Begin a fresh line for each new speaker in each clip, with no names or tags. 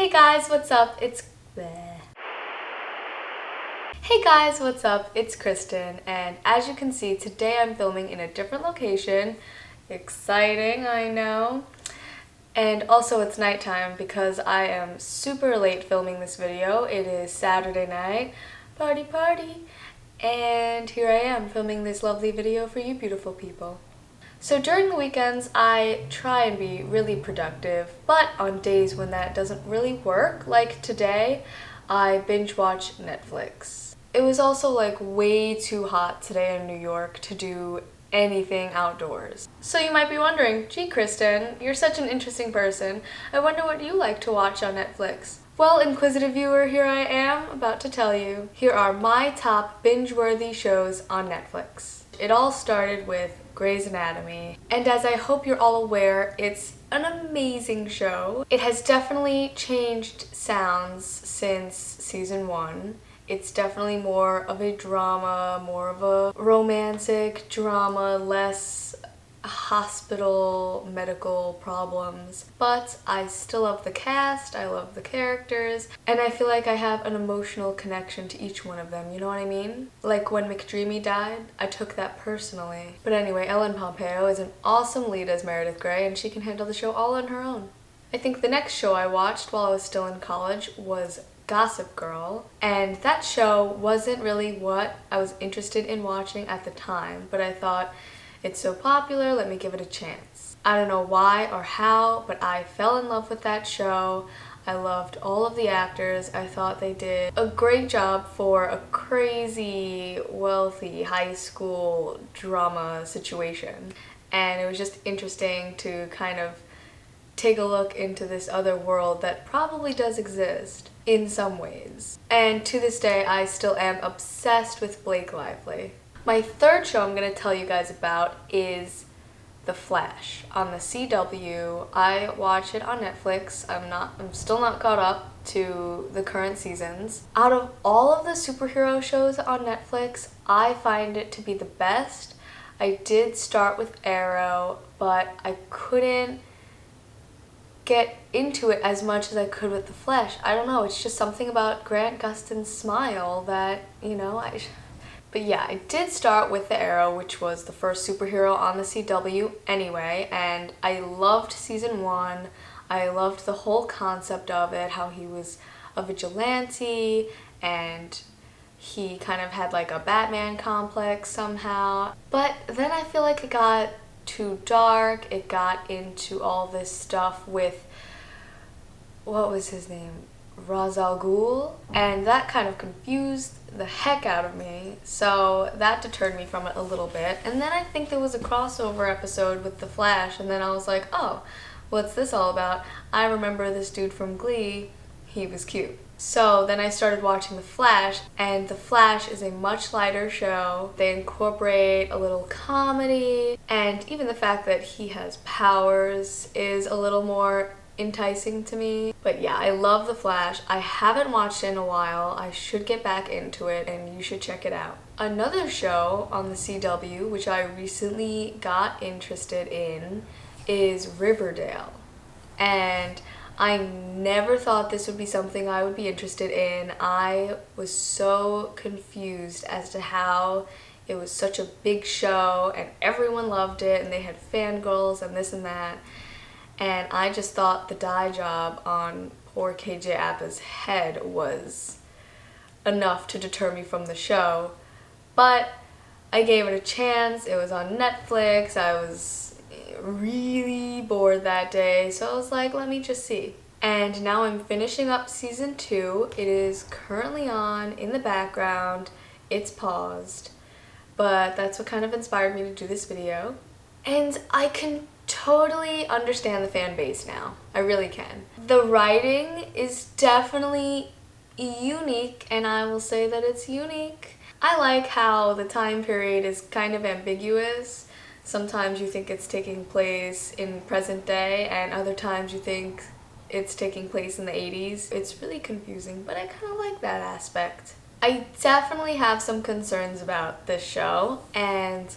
Hey guys, what's up? It's Bleh. Hey guys, what's up? It's Kristen, and as you can see, today I'm filming in a different location. Exciting, I know. And also it's nighttime because I am super late filming this video. It is Saturday night, party, and here I am filming this lovely video for you beautiful people. So during the weekends, I try and be really productive, but on days when that doesn't really work, like today, I binge watch Netflix. It was also like way too hot today in New York to do anything outdoors. So you might be wondering, gee Kristen, you're such an interesting person. I wonder what you like to watch on Netflix. Well, inquisitive viewer, here I am about to tell you. Here are my top binge-worthy shows on Netflix. It all started with Grey's Anatomy, and as I hope you're all aware, it's an amazing show. It has definitely changed sounds since season 1. It's definitely more of a drama, more of a romantic drama, less hospital medical problems, but I still love the cast, I love the characters, and I feel like I have an emotional connection to each one of them, you know what I mean? Like when McDreamy died, I took that personally. But anyway, Ellen Pompeo is an awesome lead as Meredith Grey, and she can handle the show all on her own. I think the next show I watched while I was still in college was Gossip Girl, and that show wasn't really what I was interested in watching at the time, but I thought, it's so popular, let me give it a chance. I don't know why or how, but I fell in love with that show. I loved all of the actors. I thought they did a great job for a crazy, wealthy high school drama situation. And it was just interesting to kind of take a look into this other world that probably does exist in some ways. And to this day, I still am obsessed with Blake Lively. My third show I'm going to tell you guys about is The Flash on the CW. I watch it on Netflix. I'm still not caught up to the current seasons. Out of all of the superhero shows on Netflix, I find it to be the best. I did start with Arrow, but I couldn't get into it as much as I could with The Flash. I don't know, it's just something about Grant Gustin's smile that, But yeah, I did start with The Arrow, which was the first superhero on the CW anyway, and I loved season 1. I loved the whole concept of it, how he was a vigilante, and he kind of had like a Batman complex somehow. But then I feel like it got too dark. It got into all this stuff with, what was his name? Ra's al Ghul, and that kind of confused the heck out of me, so that deterred me from it a little bit. And then I think there was a crossover episode with The Flash, and then I was like, oh, what's this all about? I remember this dude from Glee, he was cute. So then I started watching The Flash, and The Flash is a much lighter show. They incorporate a little comedy, and even the fact that he has powers is a little more enticing to me. But yeah, I love The Flash. I haven't watched it in a while. I should get back into it, and you should check it out. Another show on the CW, which I recently got interested in, is Riverdale. And I never thought this would be something I would be interested in. I was so confused as to how it was such a big show, and everyone loved it, and they had fangirls and this and that. And I just thought the dye job on poor KJ Appa's head was enough to deter me from the show. But I gave it a chance. It was on Netflix. I was really bored that day, so I was like, let me just see. And now I'm finishing up season 2. It is currently on in the background. It's paused. But that's what kind of inspired me to do this video. And I can totally understand the fan base now. I really can. The writing is definitely unique, and I will say that it's unique. I like how the time period is kind of ambiguous. Sometimes you think it's taking place in present day, and other times you think it's taking place in the 80s. It's really confusing, but I kind of like that aspect. I definitely have some concerns about this show, and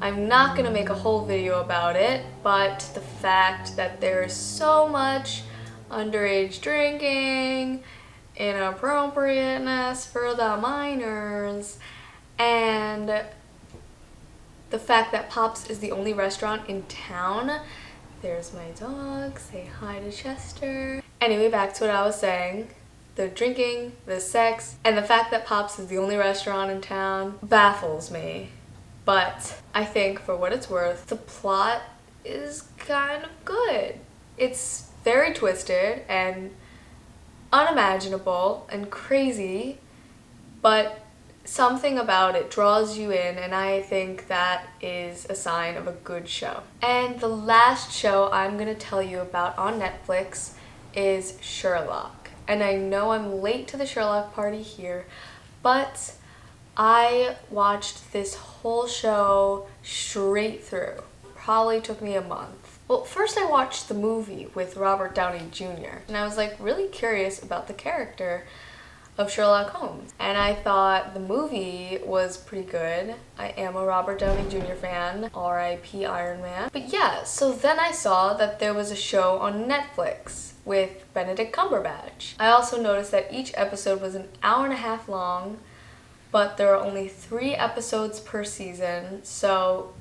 I'm not going to make a whole video about it, but the fact that there's so much underage drinking, inappropriateness for the minors, and the fact that Pops is the only restaurant in town. There's my dog, say hi to Chester. Anyway, back to what I was saying. The drinking, the sex, and the fact that Pops is the only restaurant in town baffles me. But I think, for what it's worth, the plot is kind of good. It's very twisted and unimaginable and crazy, but something about it draws you in, and I think that is a sign of a good show. And the last show I'm gonna tell you about on Netflix is Sherlock. And I know I'm late to the Sherlock party here, but I watched this whole show straight through. Probably took me a month. Well, first I watched the movie with Robert Downey Jr. and I was like really curious about the character of Sherlock Holmes. And I thought the movie was pretty good. I am a Robert Downey Jr. fan, R.I.P. Iron Man. But yeah, so then I saw that there was a show on Netflix with Benedict Cumberbatch. I also noticed that each episode was an hour and a half long, but there are only 3 episodes per season, so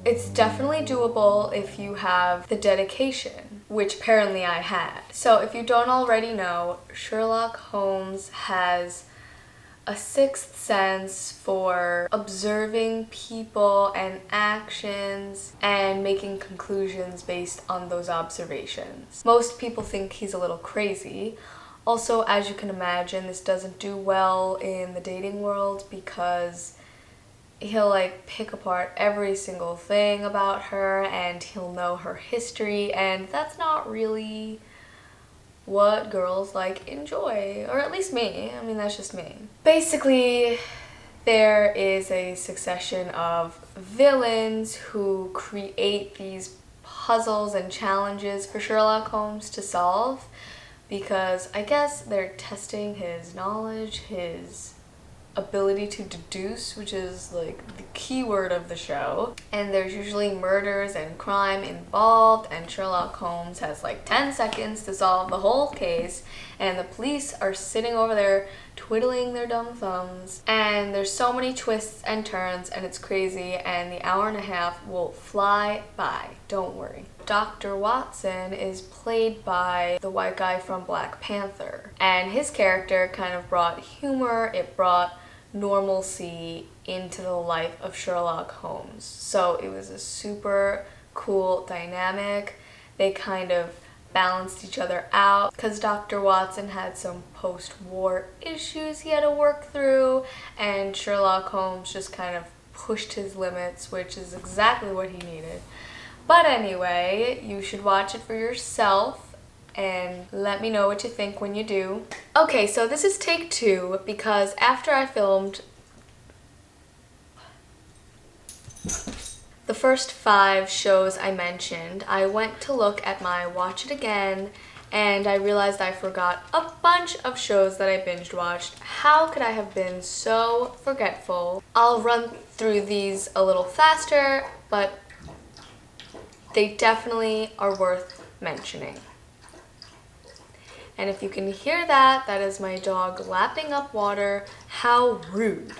it's definitely doable if you have the dedication, which apparently I had. So if you don't already know, Sherlock Holmes has a sixth sense for observing people and actions and making conclusions based on those observations. Most people think he's a little crazy. Also, as you can imagine, this doesn't do well in the dating world because he'll like pick apart every single thing about her and he'll know her history, and that's not really what girls like enjoy, or at least me. I mean, that's just me. Basically, there is a succession of villains who create these puzzles and challenges for Sherlock Holmes to solve, because I guess they're testing his knowledge, his ability to deduce, which is like the key word of the show. And there's usually murders and crime involved, and Sherlock Holmes has like 10 seconds to solve the whole case, and the police are sitting over there twiddling their dumb thumbs, and there's so many twists and turns, and it's crazy, and the hour and a half will fly by, don't worry. Dr. Watson is played by the white guy from Black Panther, and his character kind of brought humor, it brought normalcy into the life of Sherlock Holmes. So it was a super cool dynamic. They kind of balanced each other out because Dr. Watson had some post-war issues he had to work through, and Sherlock Holmes just kind of pushed his limits, which is exactly what he needed. But anyway, you should watch it for yourself and let me know what you think when you do. Okay, so this is take 2 because after I filmed the first 5 shows I mentioned, I went to look at my Watch It Again and I realized I forgot a bunch of shows that I binge watched. How could I have been so forgetful? I'll run through these a little faster, but they definitely are worth mentioning. And if you can hear that, that is my dog lapping up water. How rude.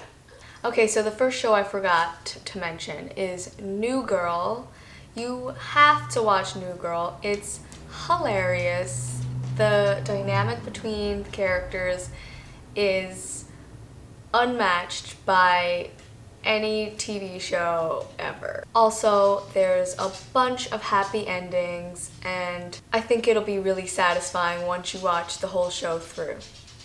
Okay, so the first show I forgot to mention is New Girl. You have to watch New Girl. It's hilarious. The dynamic between the characters is unmatched by any TV show ever. Also, there's a bunch of happy endings, and I think it'll be really satisfying once you watch the whole show through.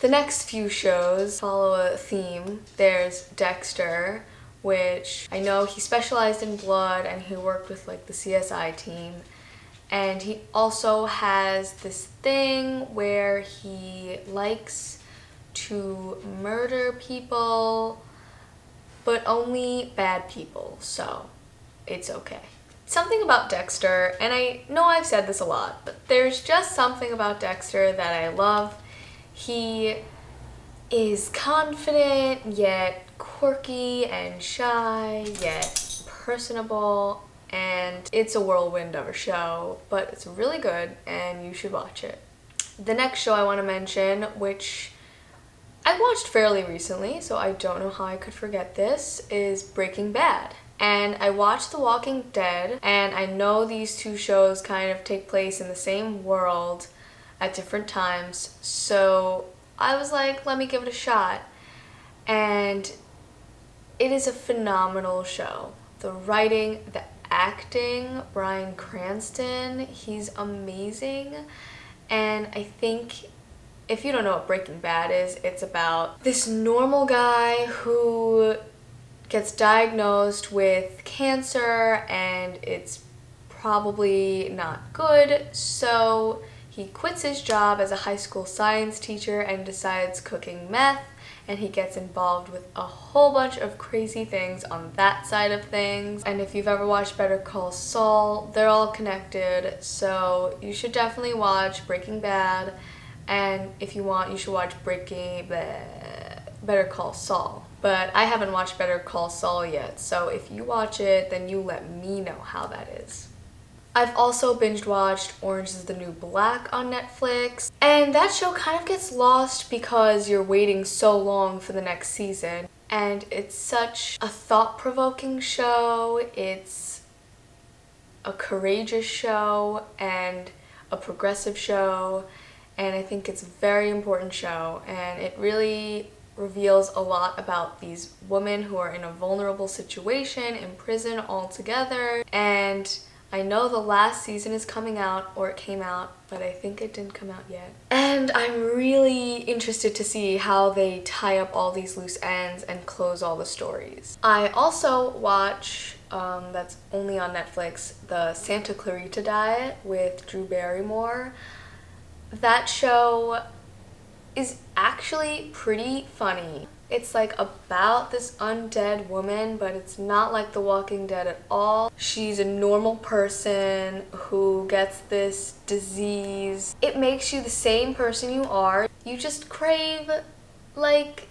The next few shows follow a theme. There's Dexter, which I know he specialized in blood and he worked with like the CSI team. And he also has this thing where he likes to murder people, but only bad people, so it's okay. Something about Dexter, and I know I've said this a lot, but there's just something about Dexter that I love. He is confident, yet quirky and shy, yet personable, and it's a whirlwind of a show, but it's really good and you should watch it. The next show I want to mention, which I watched fairly recently, so I don't know how I could forget this, is Breaking Bad. And I watched The Walking Dead, and I know these two shows kind of take place in the same world at different times, so I was like, let me give it a shot. And it is a phenomenal show. The writing, the acting, Bryan Cranston, he's amazing. And I think if you don't know what Breaking Bad is, it's about this normal guy who gets diagnosed with cancer and it's probably not good, so he quits his job as a high school science teacher and decides cooking meth, and he gets involved with a whole bunch of crazy things on that side of things. And if you've ever watched Better Call Saul, they're all connected, so you should definitely watch Breaking Bad, and if you want, you should watch Better Call Saul. But I haven't watched Better Call Saul yet, so if you watch it, then you let me know how that is. I've also binge watched Orange is the New Black on Netflix, and that show kind of gets lost because you're waiting so long for the next season. And it's such a thought-provoking show, it's a courageous show, and a progressive show, and I think it's a very important show, and it really reveals a lot about these women who are in a vulnerable situation in prison all together. And I know the last season is coming out, or it came out, but I think it didn't come out yet. And I'm really interested to see how they tie up all these loose ends and close all the stories. I also watch, that's only on Netflix, the Santa Clarita Diet with Drew Barrymore. That show is actually pretty funny. It's like about this undead woman, but it's not like The Walking Dead at all. She's a normal person who gets this disease. It makes you the same person you are. You just crave like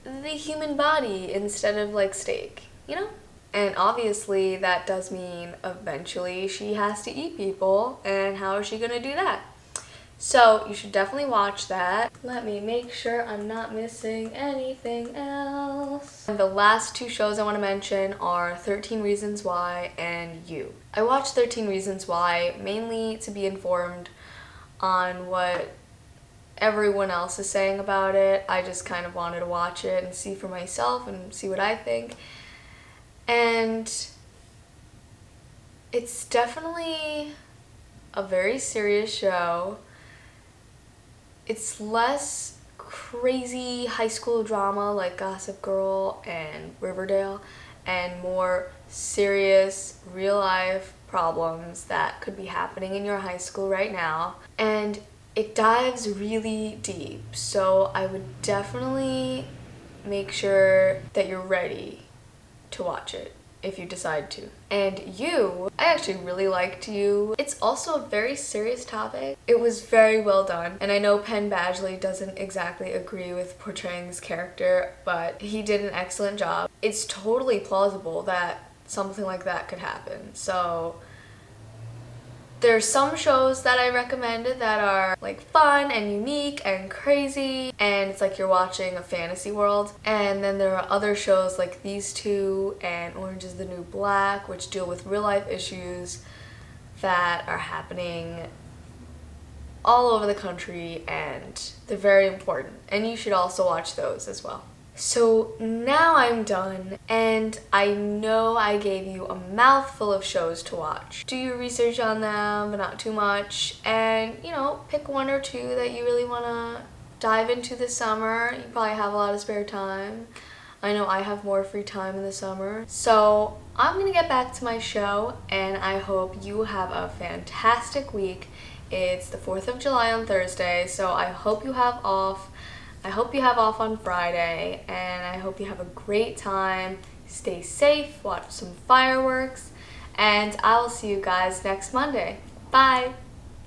the human body instead of like steak, you know? And obviously that does mean eventually she has to eat people, and how is she gonna do that? So you should definitely watch that. Let me make sure I'm not missing anything else. And the last two shows I want to mention are 13 Reasons Why and You. I watched 13 Reasons Why mainly to be informed on what everyone else is saying about it. I just kind of wanted to watch it and see for myself and see what I think. And it's definitely a very serious show. It's less crazy high school drama like Gossip Girl and Riverdale, and more serious real life problems that could be happening in your high school right now. And it dives really deep, so I would definitely make sure that you're ready to watch it if you decide to. And You, I actually really liked You. It's also a very serious topic. It was very well done, and I know Penn Badgley doesn't exactly agree with portraying this character, but he did an excellent job. It's totally plausible that something like that could happen. So there's some shows that I recommended that are like fun and unique and crazy, and it's like you're watching a fantasy world. And then there are other shows like these two and Orange is the New Black, which deal with real life issues that are happening all over the country, and they're very important. And you should also watch those as well. So now I'm done, and I know I gave you a mouthful of shows to watch. Do your research on them, but not too much, and you know, pick one or two that you really want to dive into this summer. You probably have a lot of spare time. I know I have more free time in the summer. So I'm gonna get back to my show, and I hope you have a fantastic week. It's the 4th of July on Thursday, so I hope you have off. I hope you have off on Friday, and I hope you have a great time. Stay safe, watch some fireworks, and I'll see you guys next Monday. Bye!